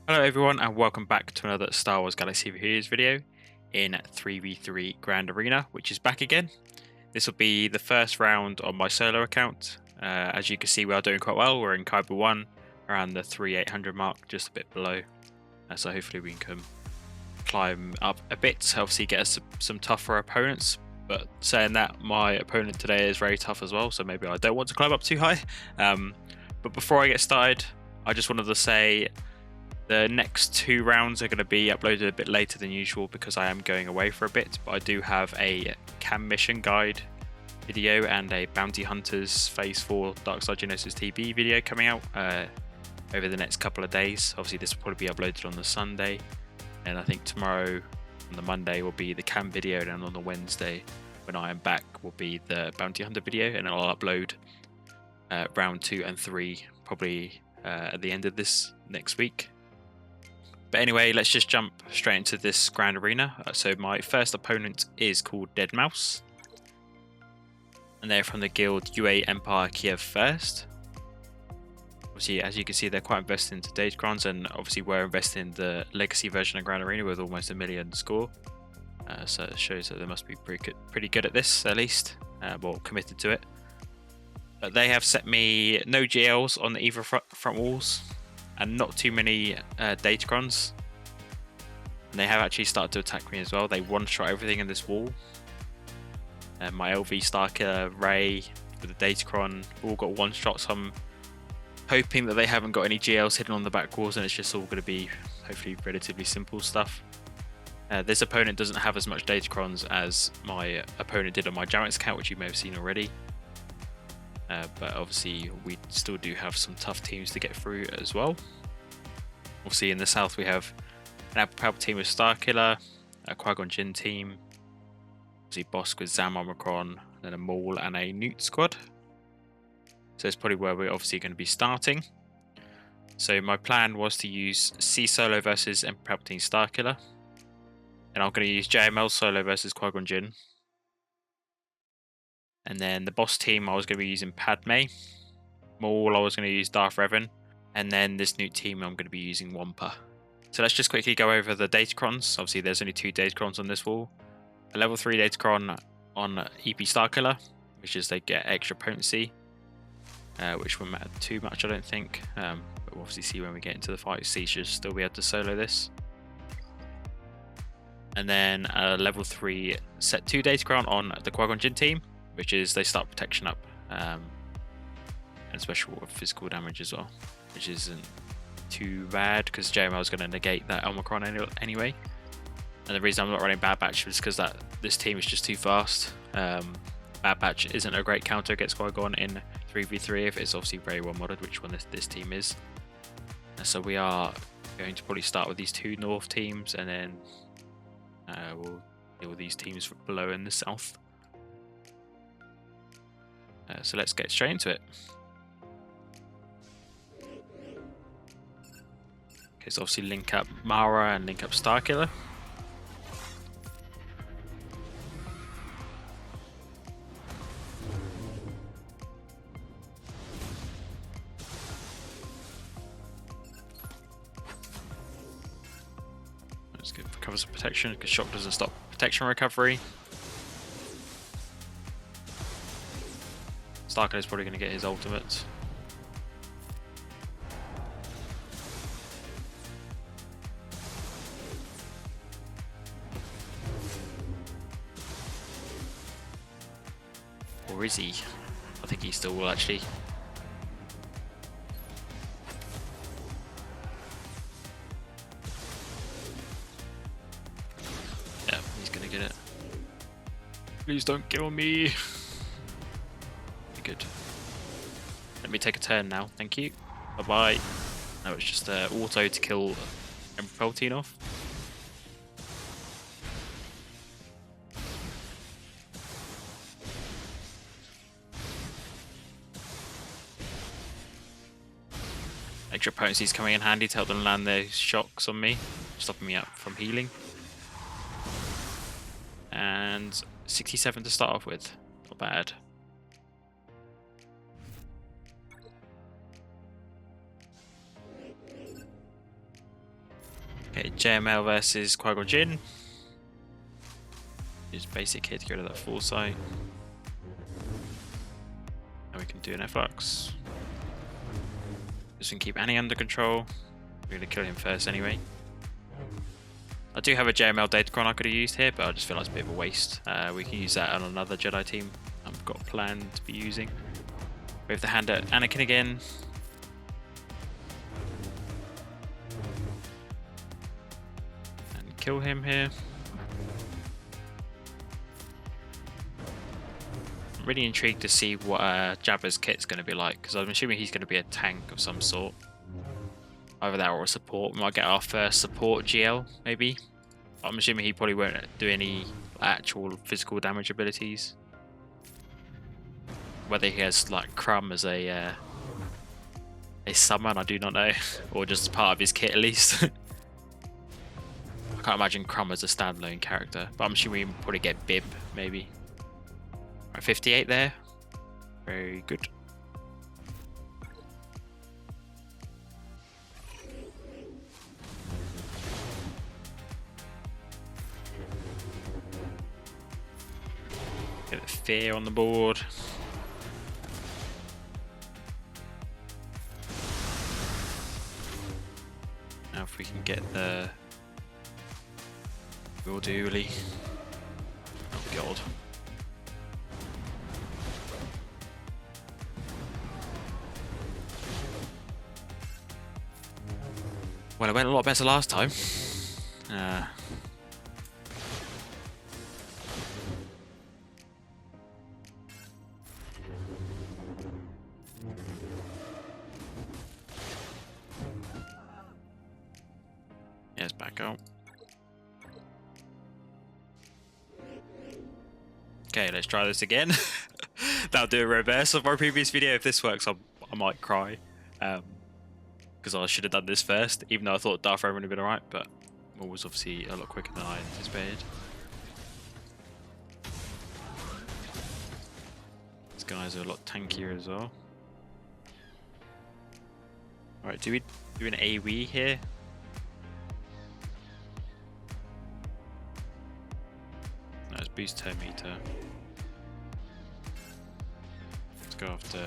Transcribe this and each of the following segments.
Hello everyone and welcome back to another Star Wars Galaxy Reviews video in 3v3 Grand Arena, which is back again. This will be the first round on my solo account. As you can see, we are doing quite well. We're in Kyber 1 around the 3,800 mark, just a bit below. So hopefully we can climb up a bit, obviously get us some tougher opponents. But saying that, my opponent today is very tough as well, so maybe I don't want to climb up too high. But before I get started, I just wanted to say the next two rounds are going to be uploaded a bit later than usual because I am going away for a bit, but I do have a cam mission guide video and a Bounty Hunters Phase 4 Dark Side Geonosis TB video coming out over the next couple of days. Obviously this will probably be uploaded on the Sunday, and I think tomorrow on the Monday will be the cam video, and on the Wednesday when I am back will be the Bounty Hunter video, and I'll upload round 2 and 3 probably at the end of this next week. But anyway, let's just jump straight into this Grand Arena. So my first opponent is called Dead Mouse, and they're from the guild UA Empire Kiev First. Obviously, as you can see, they're quite invested into Datacrons, and obviously we're invested in the legacy version of Grand Arena with almost 1 million score. So it shows that they must be pretty good at this, at least, well, committed to it. But they have set me no GLs on either front walls, and not too many Datacrons. And they have actually started to attack me as well. They one-shot everything in this wall. My LV Starkiller, Ray, with the Datacron all got one-shots. So I'm hoping that they haven't got any GLs hidden on the back walls, and it's just all going to be hopefully relatively simple stuff. This opponent doesn't have as much Datacrons as my opponent did on my Jammax account, which you may have seen already. But obviously we still do have some tough teams to get through as well. Obviously in the south we have an Apple team with Starkiller, a Qui-Gon Jinn team, obviously Bossk with Omicron, then a Maul and a Nute squad. So it's probably where we're obviously going to be starting. So my plan was to use C solo versus Emperor Palpatine Starkiller, and I'm going to use JML solo versus Qui-Gon Jinn. And then the boss team, I was going to be using Padme. Maul, I was going to use Darth Revan. And then this new team, I'm going to be using Wampa. So let's just quickly go over the Datacrons. Obviously, there's only 2 Datacrons on this wall. A level 3 Datacron on EP Starkiller, which is they get extra potency, which won't matter too much, I don't think. But we'll obviously see when we get into the fight. C should still be able to solo this. And then a level 3 set 2 Datacron on the Qui-Gon Jinn team, which is they start protection up, and special physical damage as well, which isn't too bad because JML is going to negate that Omicron anyway. And the reason I'm not running Bad Batch is because this team is just too fast. Bad Batch isn't a great counter against Qui-Gon in 3v3 if it's obviously very well modded, which one this team is. And so we are going to probably start with these 2 north teams, and then we'll deal with these teams below in the south. So let's get straight into it. Okay, so obviously link up Mara and link up Starkiller. Let's get recover some protection because shock doesn't stop protection recovery. Starkiller is probably going to get his ultimate. Or is he? I think he still will actually. Yeah, he's going to get it. Please don't kill me. Good. Let me take a turn now, thank you. Bye bye. No, it's just auto to kill Emperor Palpatine off. Extra potency is coming in handy to help them land their shocks on me, stopping me up from healing. And 67 to start off with, not bad. Okay, JML versus Qui-Gon Jinn. Just basic here to get rid of that foresight. And we can do an F-Lux. Just can keep Annie under control. We're going to kill him first anyway. I do have a JML Datacron I could have used here, but I just feel like it's a bit of a waste. We can use that on another Jedi team I've got planned to be using. We have the hand at Anakin again. And kill him here. I'm really intrigued to see what Jabba's kit's going to be like, because I'm assuming he's going to be a tank of some sort. Either that or a support. We might get our first support GL, maybe. I'm assuming he probably won't do any actual physical damage abilities. Whether he has like Crumb as a summon, I do not know. Or just part of his kit at least. I can't imagine Crumb as a standalone character. But I'm assuming we probably get Bib, maybe. Right, 58 there. Very good. Get the fear on the board. Now if we can get the Will Dooley. Oh god. Well, it went a lot better last time. Yes, back out. Okay, let's try this again. That'll do a reverse of my previous video. If this works, I might cry. Because I should have done this first, even though I thought Darth Vader would have been alright, but Maul was obviously a lot quicker than I anticipated. These guys are a lot tankier as well. Alright, do we do an AoE here? No, let's boost turn meter. Let's go after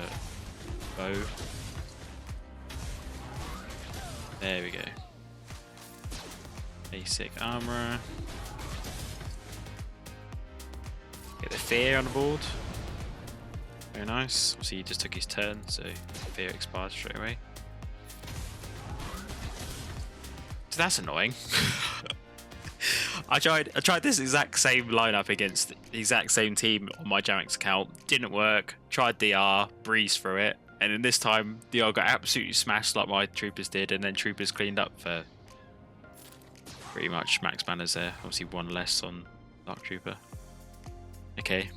bow. There we go. Basic armor. Get the fear on the board. Very nice. Obviously he just took his turn, so fear expired straight away. So that's annoying. I tried this exact same lineup against the exact same team on my Jammax account. Didn't work. Tried DR, breezed through it. And then this time, DR got absolutely smashed like my troopers did, and then troopers cleaned up for pretty much max banners there. Obviously one less on Dark Trooper. Okay,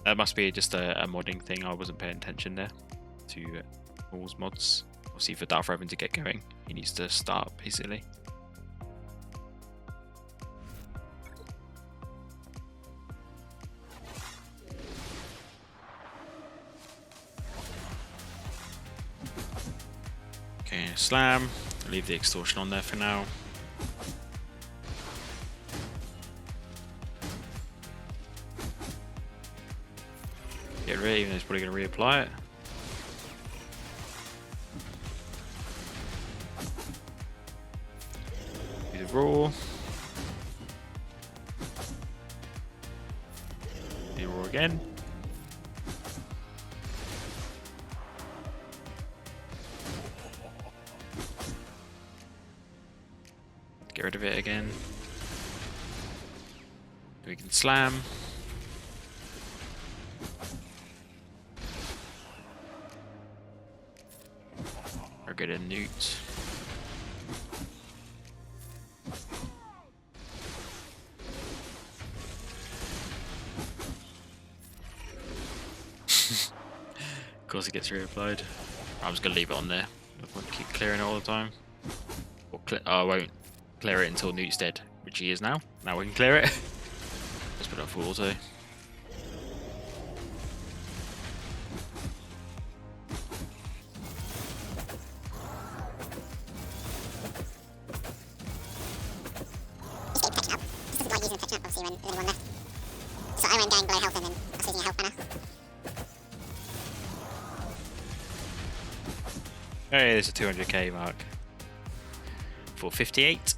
that must be just a modding thing. I wasn't paying attention there to Maul's mods. Obviously for Darth Revan to get going, he needs to start basically. Okay, slam. Leave the extortion on there for now. Get rid of it, even though he's probably going to reapply it. Do the raw. Do the raw again. Get rid of it again. We can slam. Or get a Nute. Of course it gets reapplied. I'm just going to leave it on there. I won't keep clearing it all the time. Or I won't clear it until Nute's dead, which he is now. Now we can clear it. Let's put it up for auto. only one left. So I went down below health and then I was using a health banner. Hey, there's a 200k mark. 458.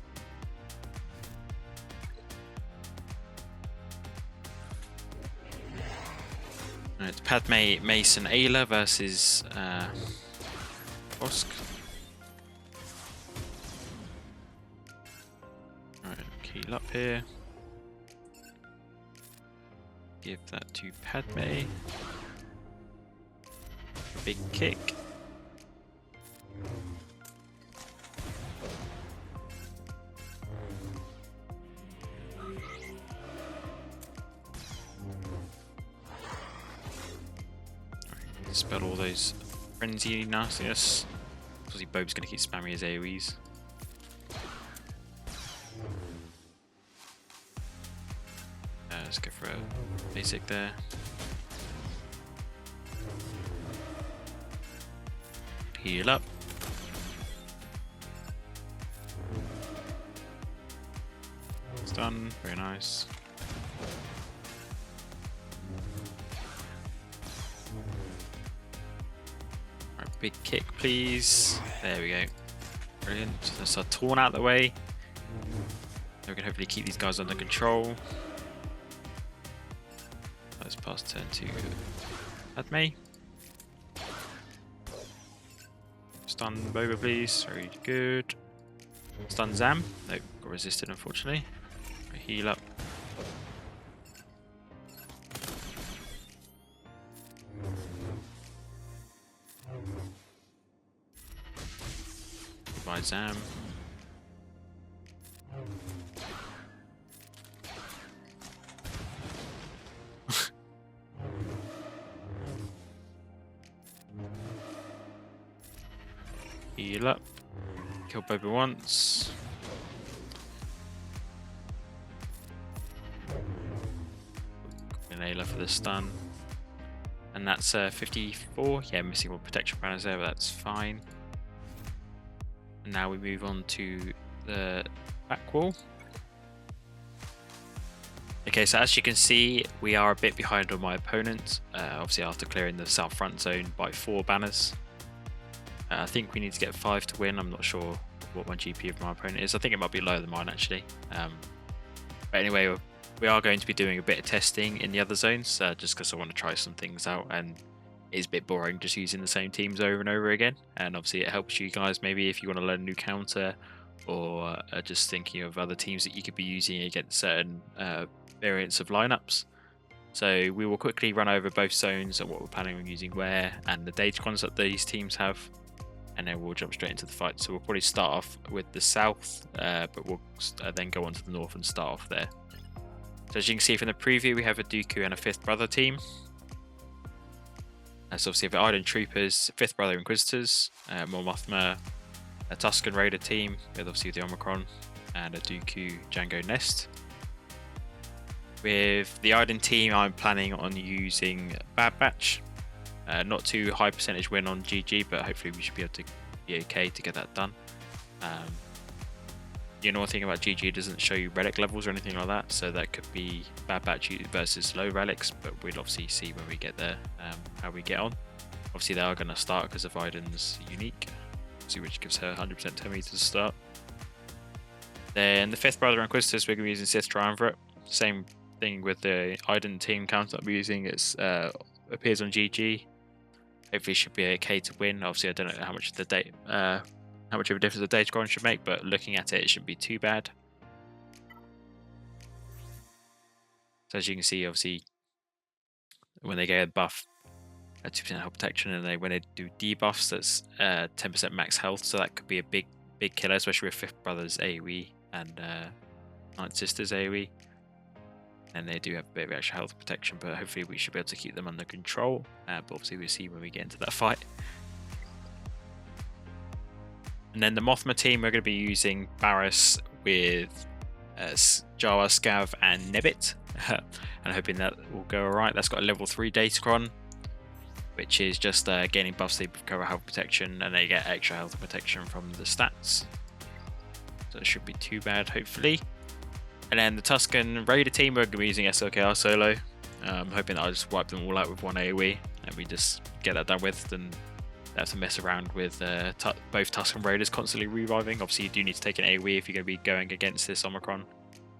It's Padme, Mace, and Ayla versus Bossk. Alright, heal up here. Give that to Padme. Big kick. Dispel all those frenzy nastiness. Obviously, Bobe's going to keep spamming his AoEs. Let's go for a basic there. Heal up. Stun, very nice. Big kick, please. There we go. Brilliant. That's our Torn out of the way. We can hopefully keep these guys under control. Let's pass turn to Padme. Stun Boba, please. Very good. Stun Zam. No, got resisted, unfortunately. Heal up. Goodbye, Zam. Heal up. Kill Boba once. Ayla for the stun. And that's 54. Yeah, missing more protection banners there, but that's fine. And now we move on to the back wall. Okay, so as you can see, we are a bit behind on my opponent. Obviously, after clearing the south front zone by 4 banners. I think we need to get 5 to win. I'm not sure what my GP of my opponent is. I think it might be lower than mine, actually. But anyway, we are going to be doing a bit of testing in the other zones, just because I want to try some things out, and it's a bit boring just using the same teams over and over again. And obviously it helps you guys maybe if you want to learn a new counter, or just thinking of other teams that you could be using against certain variants of lineups. So we will quickly run over both zones and what we're planning on using where, and the datacrons that these teams have, and then we'll jump straight into the fight. So we'll probably start off with the south, but we'll then go on to the north and start off there. So as you can see from the preview, we have a Dooku and a 5th Brother team. So obviously we have Iden Troopers, 5th Brother Inquisitors, Maul Mothma, a Tusken Raider team with obviously the Omicron, and a Dooku Jango Nest. With the Iden team, I'm planning on using Bad Batch. Not too high percentage win on GG, but hopefully we should be able to be okay to get that done. You know, one thing about GG, it doesn't show you relic levels or anything like that, so that could be Bad Batch versus low relics, but we'll obviously see when we get there how we get on. Obviously they are going to start because of Iden's unique, which gives her 100% 10 meters to start. Then the 5th Brother Inquisitors, we're going to be using Sith Triumvirate. Same thing with the Iden team counter that we're using. It appears on GG. Hopefully should be okay to win. Obviously I don't know how much of a difference the data scoring should make, but looking at it, it shouldn't be too bad. So as you can see, obviously when they get a buff, 2% health protection, and when they do debuffs, that's 10% max health. So that could be a big killer, especially with 5th Brother's AoE and 9th Sister's AoE. And they do have a bit of extra health protection, but hopefully we should be able to keep them under control. But obviously we'll see when we get into that fight. And then the Mothma team, we're going to be using Barriss with Jawa, Scav, and Nebbit. And hoping that will go alright. That's got a level 3 Datacron, which is just gaining buffs, they recover health protection, and they get extra health protection from the stats. So it shouldn't be too bad, hopefully. And then the Tusken Raider team, we're going to be using SLKR solo. I'm hoping that I'll just wipe them all out with one AoE and we just get that done with. Then have to mess around with both Tusken Raiders constantly reviving. Obviously, you do need to take an AoE if you're going to be going against this Omicron.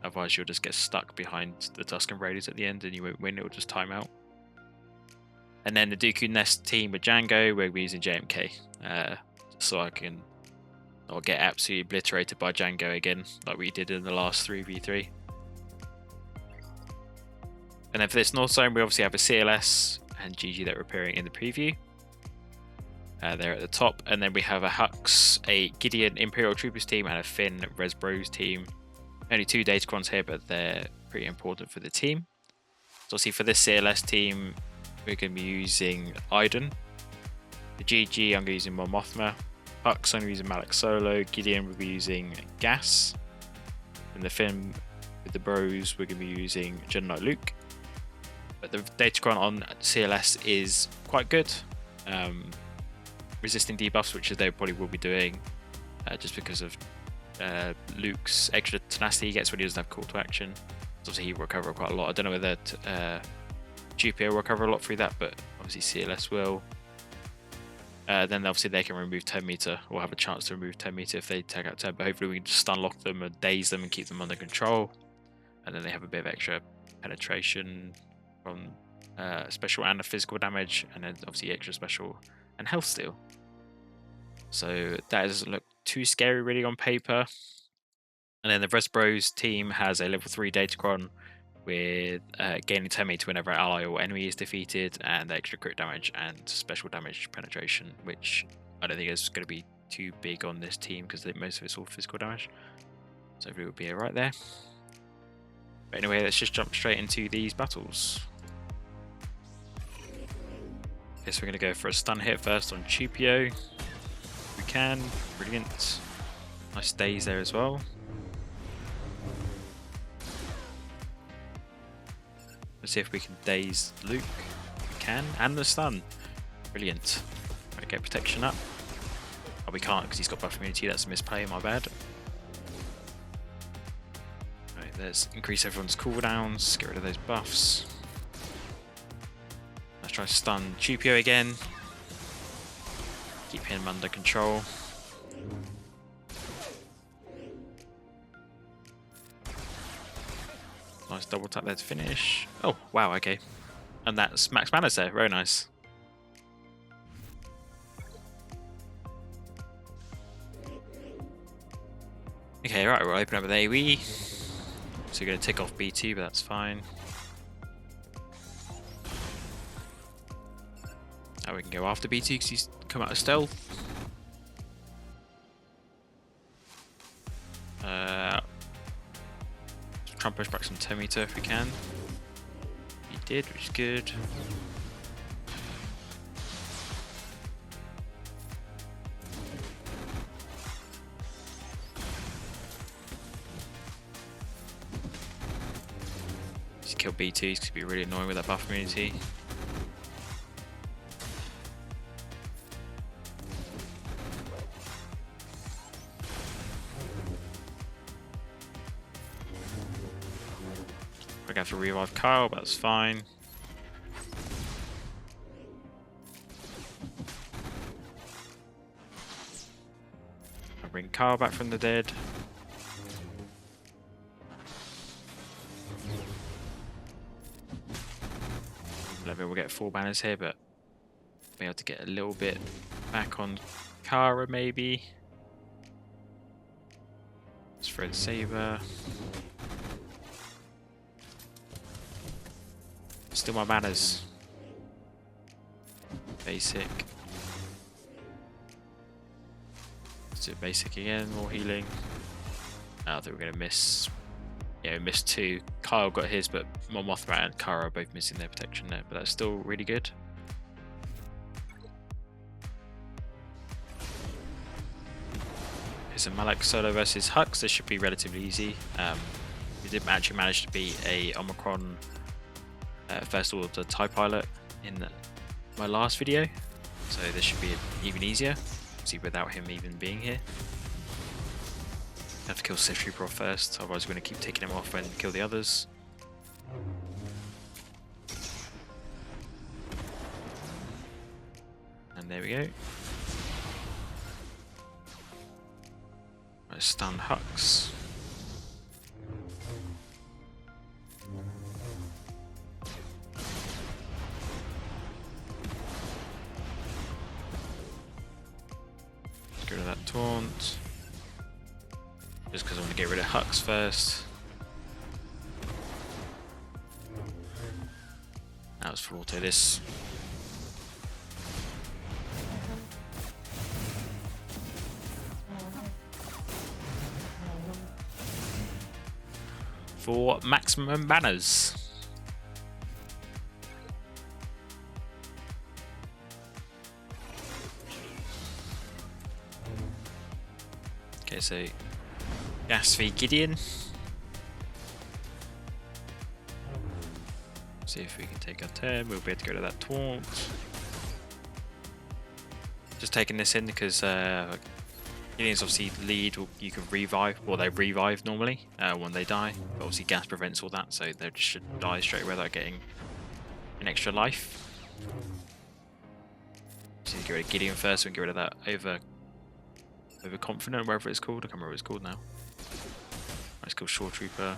Otherwise, you'll just get stuck behind the Tusken Raiders at the end and you won't win, it'll just time out. And then the Dooku Nest team with Jango, we're using JMK. So I can not get absolutely obliterated by Jango again, like we did in the last 3v3. And then for this North Zone, we obviously have a CLS and GG that we're appearing in the preview. They're at the top. And then we have a Hux, a Gideon Imperial Troopers team, and a Finn Res Bros team. Only 2 Datacrons here, but they're pretty important for the team. So obviously for this CLS team, we're going to be using Iden. The GG, I'm going to be using Mon Mothma. Hux, I'm going to be using Malak solo. Gideon will be using Gas. And the Finn with the Bros, we're going to be using Jedi Knight Luke. But the Datacron on CLS is quite good. Resisting debuffs, which they probably will be doing just because of Luke's extra tenacity he gets when he doesn't have call to action. So obviously he will recover quite a lot. I don't know whether GPO will recover a lot through that, but obviously CLS will. Then obviously they can remove 10 meter or have a chance to remove 10 meter if they take out 10, but hopefully we can just stun lock them and daze them and keep them under control. And then they have a bit of extra penetration from special and physical damage, and then obviously extra special and health steal. So that doesn't look too scary really on paper. And then the Res Bros team has a level 3 Datacron with gaining 10 meter whenever an ally or enemy is defeated, and extra crit damage and special damage penetration, which I don't think is going to be too big on this team because most of it's all physical damage. So hopefully we'll be right there. But anyway, let's just jump straight into these battles. Okay, so we're going to go for a stun hit first on Chupio. If we can. Brilliant. Nice daze there as well. Let's see if we can daze Luke. We can. And the stun. Brilliant. Right, get protection up. Oh, we can't because he's got buff immunity. That's a misplay, my bad. Right, let's increase everyone's cooldowns. Get rid of those buffs. Let's try to stun Chupio again. Keep him under control. Nice double tap there to finish. Oh, wow, okay. And that's max mana there. Very nice. Okay, right, we'll open up with AoE. So we're going to tick off B2, but that's fine. Now we can go after B2 because he's come out of stealth. Try and push back some 10 meter if we can. He did, which is good. Just kill B2, he's going to be really annoying with that buff immunity. I have to revive Kyle, but that's fine. I'll bring Kyle back from the dead. Maybe we'll get 4 banners here, but be able to get a little bit back on Kara maybe. Let's throw the saber. Still my manners. Basic. Let's do basic again, more healing. I think we're going to miss. Yeah, we missed 2. Kyle got his, but Mon Mothma and Kara are both missing their protection there, but that's still really good. Here's a Malak solo versus Hux. This should be relatively easy. We did actually manage to beat a Omicron first order TIE pilot in my last video, so this should be even easier, see, without him even being here. Have to kill Sith Trooper off first, otherwise we're going to keep taking him off and kill the others. And there we go. Right, stun Hux. Get rid of that taunt. Just because I want to get rid of Hux first. That was for auto this. For maximum banners. Okay, so Gas v Gideon. See if we can take our turn. We'll be able to go to that taunt. Just taking this in because Gideon's obviously lead. You can revive. Well, they revive normally when they die. But obviously, gas prevents all that, so they just should die straight away without getting an extra life. So you get rid of Gideon first, and get rid of that overconfident, whatever it's called. I can't remember what it's called now. Let's kill Shore Trooper.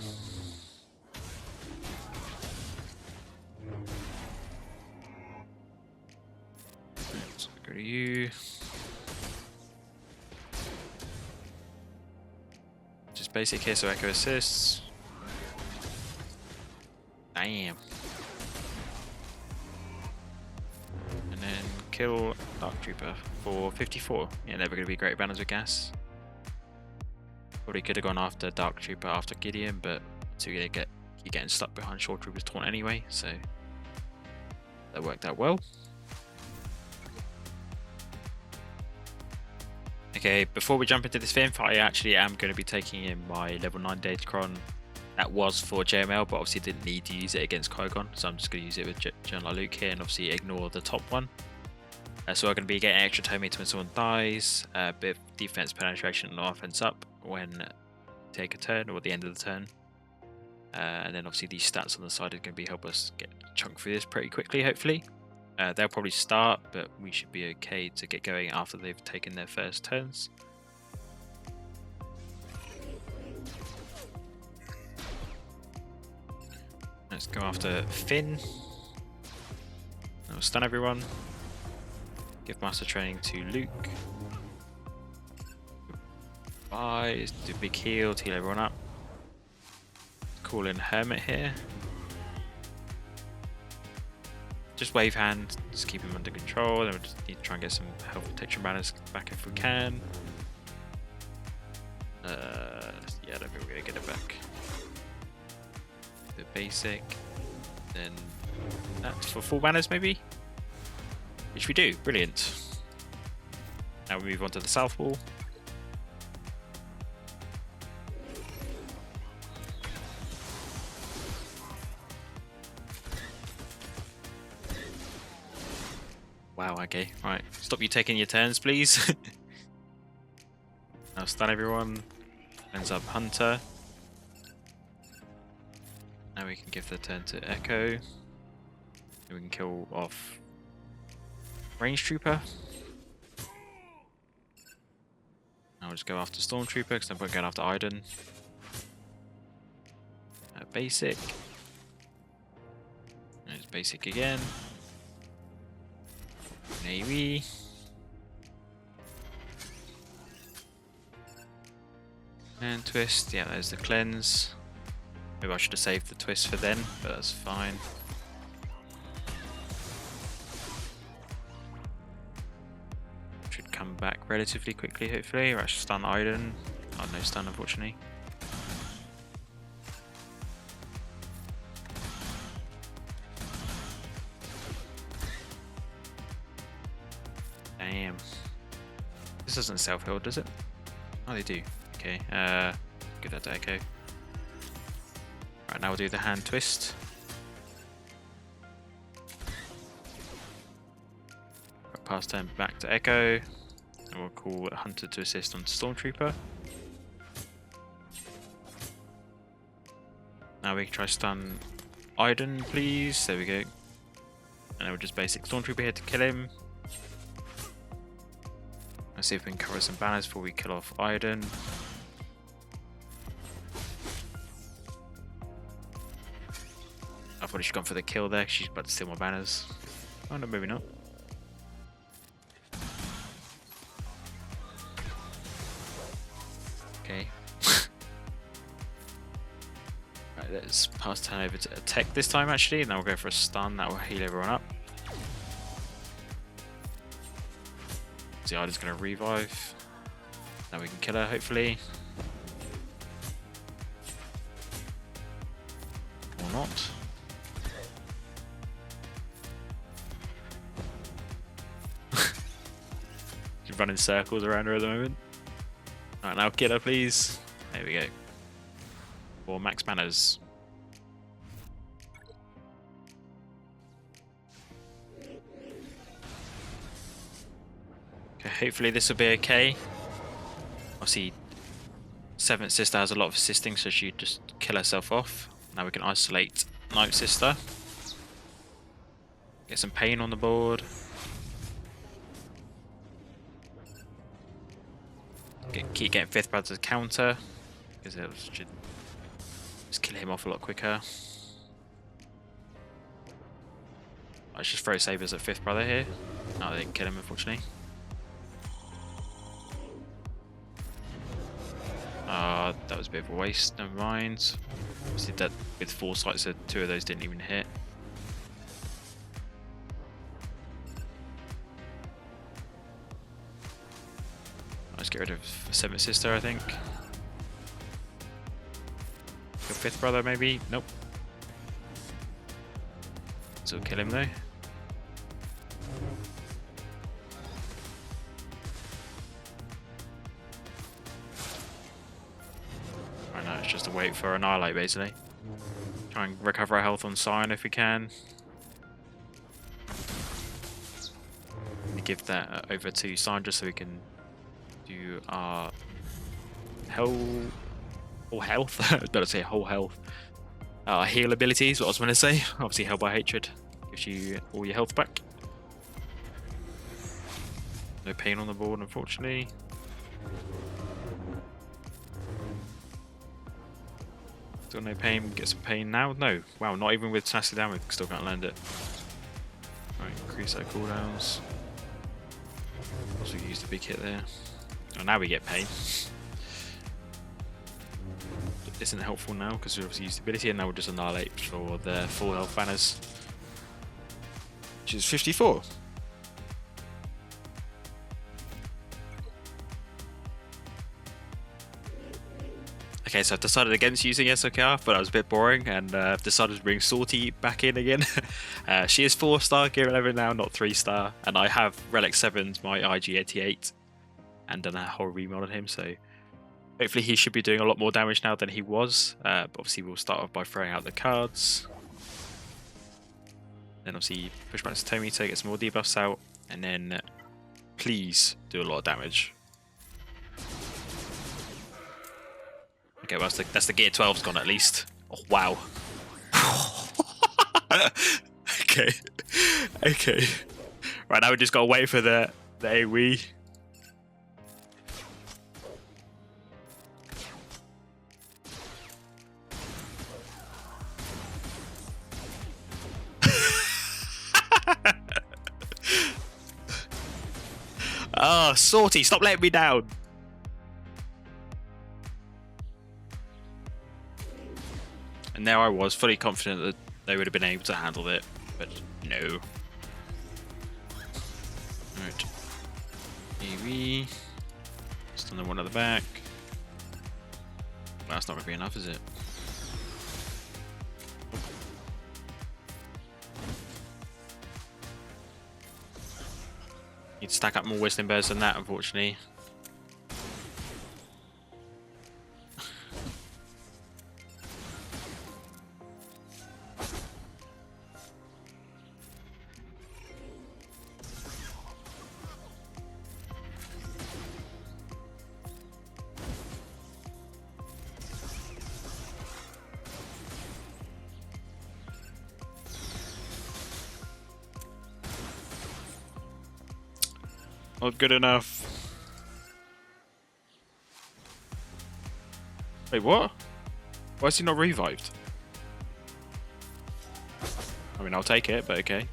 Let's go to you. Just basic here, so Echo assists. Damn. And then kill Dark Trooper for 54. Yeah, never going to be great banners with gas. Probably could have gone after Dark Trooper after Gideon, but so you're getting stuck behind Shore Trooper's taunt anyway, so that worked out well. Okay, before we jump into this Fifth, I actually am going to be taking in my level 9 Datacron. That was for JML, but obviously didn't need to use it against Qui-Gon, so I'm just going to use it with General Luke here, and obviously ignore the top one. So we're going to be getting extra time meter when someone dies, a bit of defense penetration and offense up when you take a turn or at the end of the turn. And then obviously these stats on the side are going to be help us get chunk through this pretty quickly, hopefully. They'll probably start, but we should be okay to get going after they've taken their first turns. Let's go after Finn. I'll stun everyone. Give Master Training to Luke. Bye. Do big heal everyone up. Call in Hermit here. Just wave hand, just keep him under control. Then we just need to try and get some health protection banners back if we can. Yeah, I don't think we're gonna get it back. The basic, then that for full banners maybe, which we do. Brilliant. Now we move on to the south wall. Wow, okay, right. Stop you taking your turns, please. Now stun everyone. Ends up Hunter. Now we can give the turn to Echo. We can kill off Range Trooper. Now we'll just go after Stormtrooper because then we're going after Iden. Basic. And it's basic again. Navy. And twist. Yeah, there's the cleanse. Maybe I should have saved the twist for then, but that's fine. Should come back relatively quickly, hopefully. Or I should stun Iden. Oh, no stun, unfortunately. Damn. This doesn't self-heal, does it? Oh, they do. Okay, give that to Echo. Right, now we'll do the hand twist. Pass turn back to Echo. And we'll call Hunter to assist on Stormtrooper. Now we can try stun Iden, please. There we go. And then we'll just basic Stormtrooper here to kill him. Let's see if we can cover some banners before we kill off Iden. I thought she'd gone for the kill there. She's about to steal my banners. Oh no, maybe not. Okay. Right, let's pass turn over to tech this time actually, and then we'll go for a stun. That will heal everyone up. See, Ida's going to revive. Now we can kill her, hopefully. Or not. She's running circles around her at the moment. Alright, now kill her, please. There we go. For max banners. Okay, hopefully this will be okay. Obviously, 7th Sister has a lot of assisting, so she just kill herself off. Now we can isolate 9th Sister. Get some pain on the board. Keep getting 5th Brother to counter, because it should just kill him off a lot quicker. Let's just throw sabers at 5th Brother here. No, they didn't kill him, unfortunately. That was a bit of a waste, never mind. Obviously that with 4 sights, so 2 of those didn't even hit. Let's get rid of 7th Sister, I think. Your 5th Brother, maybe? Nope. Still kill him though. Right now it's just a wait for Annihilate basically. Try and recover our health on Scion if we can. Give that over to Scion just so we can do our whole health. I was about to say whole health. Heal abilities, what I was going to say. Obviously, Hell by Hatred gives you all your health back. No pain on the board, unfortunately. Still no pain. Get some pain now. No, wow, not even with Tenacity down, we still can't land it. Right, increase our cooldowns. Also use the big hit there. Oh, now we get pain. This isn't helpful now because we obviously used the ability, and now we'll just annihilate for the full health banners, which is 54. Okay, so I've decided against using SLKR, but I was a bit boring, and I've decided to bring Salty back in again. She is 4-star gear 11 now, not 3-star, and I have Relic 7's my IG-88, and done a whole remod on him, so hopefully he should be doing a lot more damage now than he was. But obviously we'll start off by throwing out the cards. Then obviously push back to Tomito, get some more debuffs out, and then please do a lot of damage. Okay, well that's the gear 12's gone at least. Oh wow. Okay. Okay. Right, now we just gotta wait for the AoE. Oh, Salty, stop letting me down. And there I was, fully confident that they would have been able to handle it, but no. Right. AoE. Stun the one at the back. Well, that's not going to be enough, is it? Need to stack up more Wisdom Bears than that, unfortunately. Not good enough. Wait, what? Why is he not revived? I mean, I'll take it, but okay.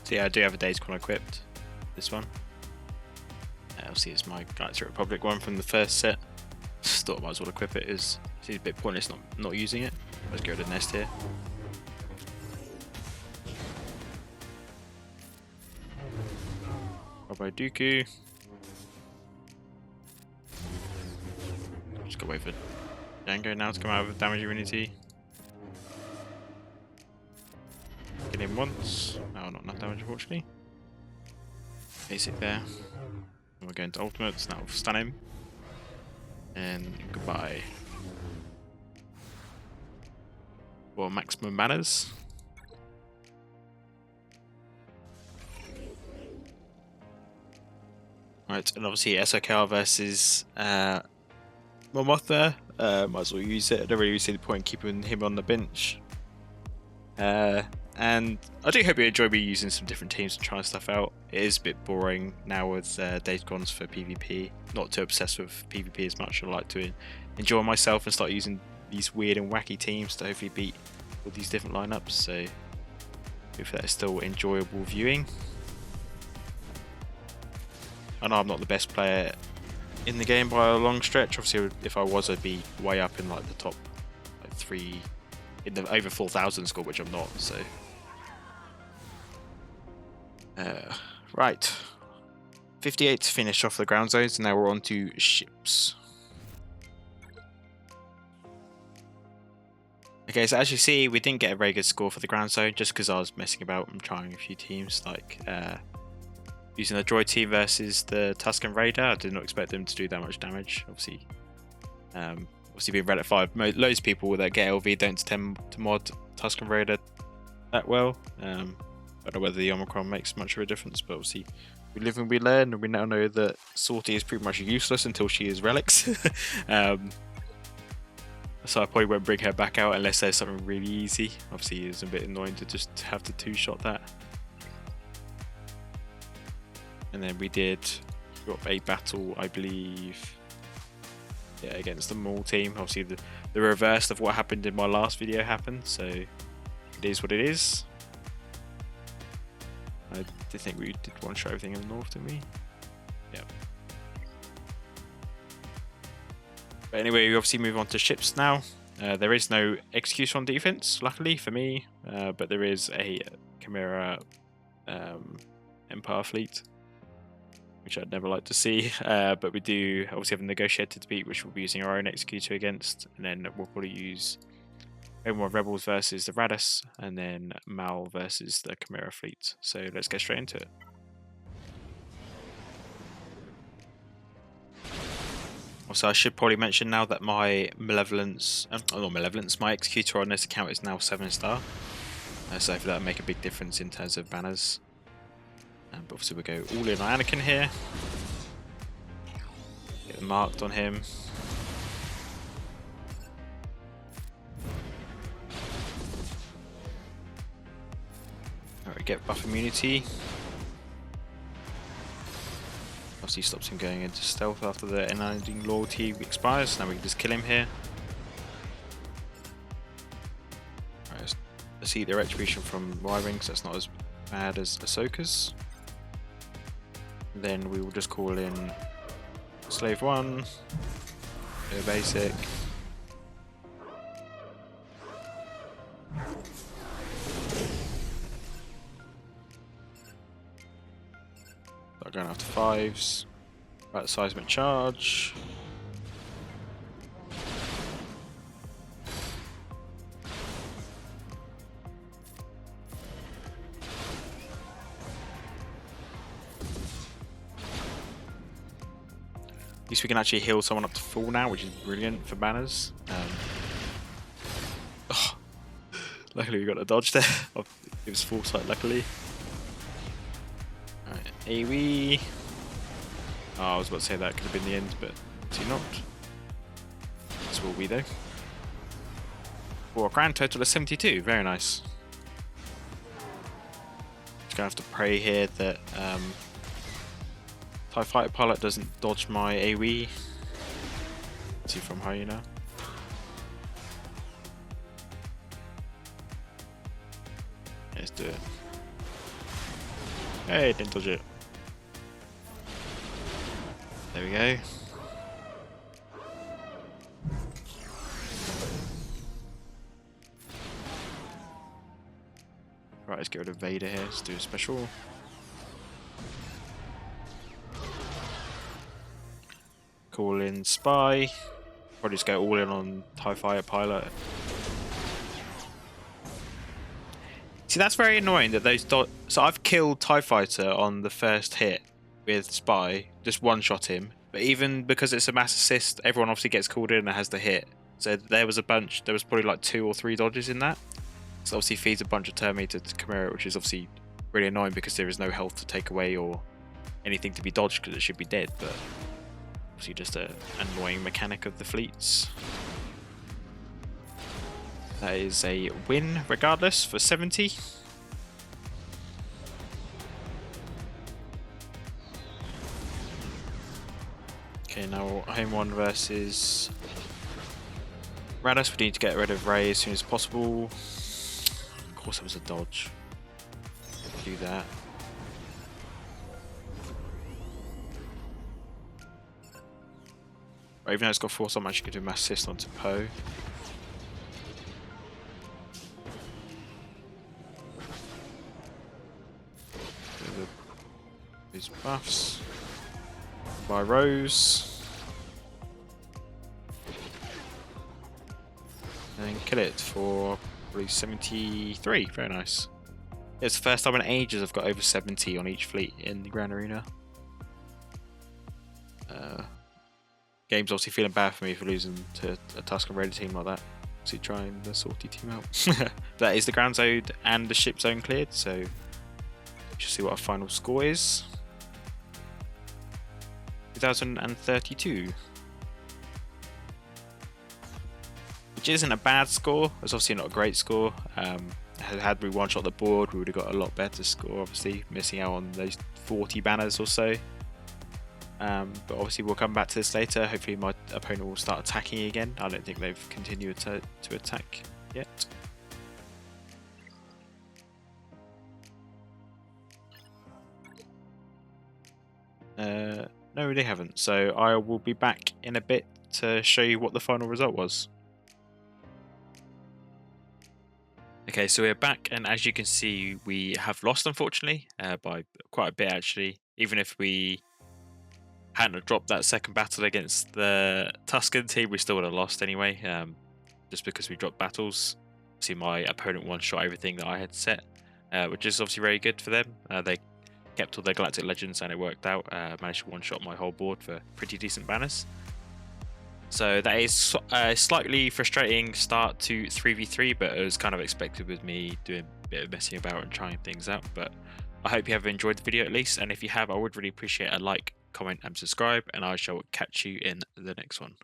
So yeah, I do have a Days Gone equipped. This one. Obviously, it's my Galactic Republic one from the first set. Just thought I might as well equip it. It seems a bit pointless not using it. Let's go to the nest here. Bye-bye Dooku. Just gotta wait for Jango now to come out with damage immunity. Get him once. No, not enough damage unfortunately. Basic there. And we're going to ultimates, now we'll stun him. And goodbye. For maximum manners. Right, and obviously SLKR versus Momoth there. Might as well use it. I don't really see the point in keeping him on the bench. And I do hope you enjoy me using some different teams and trying stuff out. It is a bit boring now with Days Gone for PvP. Not too obsessed with PvP as much. I like to enjoy myself and start using these weird and wacky teams to hopefully beat all these different lineups. So hopefully that is still enjoyable viewing. I know I'm not the best player in the game by a long stretch. Obviously, if I was, I'd be way up in like the top like 3 in the over 4,000 score, which I'm not. So, right, 58 to finish off the ground zones, and now we're on to ships. Okay, so as you see, we didn't get a very good score for the ground zone just because I was messing about and trying a few teams like. Using the droid team versus the Tusken Raider, I did not expect them to do that much damage. Obviously being Red at 5, loads of people that get LV don't tend to mod Tusken Raider that well. I don't know whether the Omicron makes much of a difference, but obviously we live and we learn, and we now know that Sortie is pretty much useless until she is relics. So I probably won't bring her back out unless there's something really easy. Obviously it's a bit annoying to just have to two-shot that. And then we got a battle, I believe, yeah, against the Maul team. Obviously, the reverse of what happened in my last video happened, so it is what it is. I did think we did one-shot everything in the north, didn't we? Yeah. But anyway, we obviously move on to ships now. There is no Executor on defense, luckily for me, but there is a Chimaera Empire fleet, which I'd never like to see, but we do obviously have a Negotiator to beat, which we'll be using our own Executor against, and then we'll probably use more Rebels versus the Raddus, and then Maul versus the Chimaera fleet. So let's get straight into it. Also, I should probably mention now that my Malevolence, my Executor on this account is now 7-star, so hopefully that'll make a big difference in terms of banners. But obviously we'll go all in on Anakin here. Get them marked on him. Alright, get buff immunity. Obviously stops him going into stealth after the unending loyalty expires. Now we can just kill him here. Alright, let's see the retribution from Y-Wing, because that's not as bad as Ahsoka's. Then we will just call in Slave 1, go basic. Start going after 5s. Right, seismic charge. At least we can actually heal someone up to full now, which is brilliant for banners. Luckily we got a dodge there. It was full sight, luckily. Alright, AoE. Oh, I was about to say that could have been the end, but see not. this will be though. For a grand total of 72, very nice. Just gonna have to pray here that TIE Fighter Pilot doesn't dodge my AoE. Let's see from Hyena. Let's do it. Hey, didn't dodge it. There we go. Right, let's get rid of Vader here. Let's do a special. Call in Spy. Probably just go all in on TIE Fighter Pilot. See, that's very annoying that those so I've killed TIE Fighter on the first hit with Spy, just one-shot him. But even because it's a mass assist, everyone obviously gets called in and has the hit. So there was probably like 2 or 3 dodges in that. So obviously feeds a bunch of Terminator to Chimaera, which is obviously really annoying because there is no health to take away or anything to be dodged because it should be dead. But obviously just an annoying mechanic of the fleets. That is a win regardless for 70. Okay, now home one versus Raddus. We need to get rid of Rey as soon as possible. Of course it was a dodge. Do that. Right, even though it's got force, I'm actually going to do mass assist onto Poe. These buffs by Rose and kill it for probably 73. Very nice. It's the first time in ages I've got over 70 on each fleet in the Grand Arena. Game's obviously feeling bad for me for losing to a Tusken Raider team like that. Obviously trying the salty team out. That is the ground zone and the ship zone cleared, so let's see what our final score is. 2032. Which isn't a bad score. It's obviously not a great score. Had we one-shot the board, we would have got a lot better score, obviously, missing out on those 40 banners or so. But obviously we'll come back to this later. Hopefully my opponent will start attacking again. I don't think they've continued to attack yet. No, they haven't. So I will be back in a bit to show you what the final result was. Okay, so we're back, and as you can see, we have lost, unfortunately, by quite a bit, actually. Even if we hadn't dropped that second battle against the Tusken team, we still would have lost anyway, just because we dropped battles. See, my opponent one-shot everything that I had set, which is obviously very good for them. They kept all their Galactic Legends and it worked out. Managed to one-shot my whole board for pretty decent banners. So that is a slightly frustrating start to 3v3, but it was kind of expected with me doing a bit of messing about and trying things out. But I hope you have enjoyed the video at least, and if you have, I would really appreciate a like, comment and subscribe, and I shall catch you in the next one.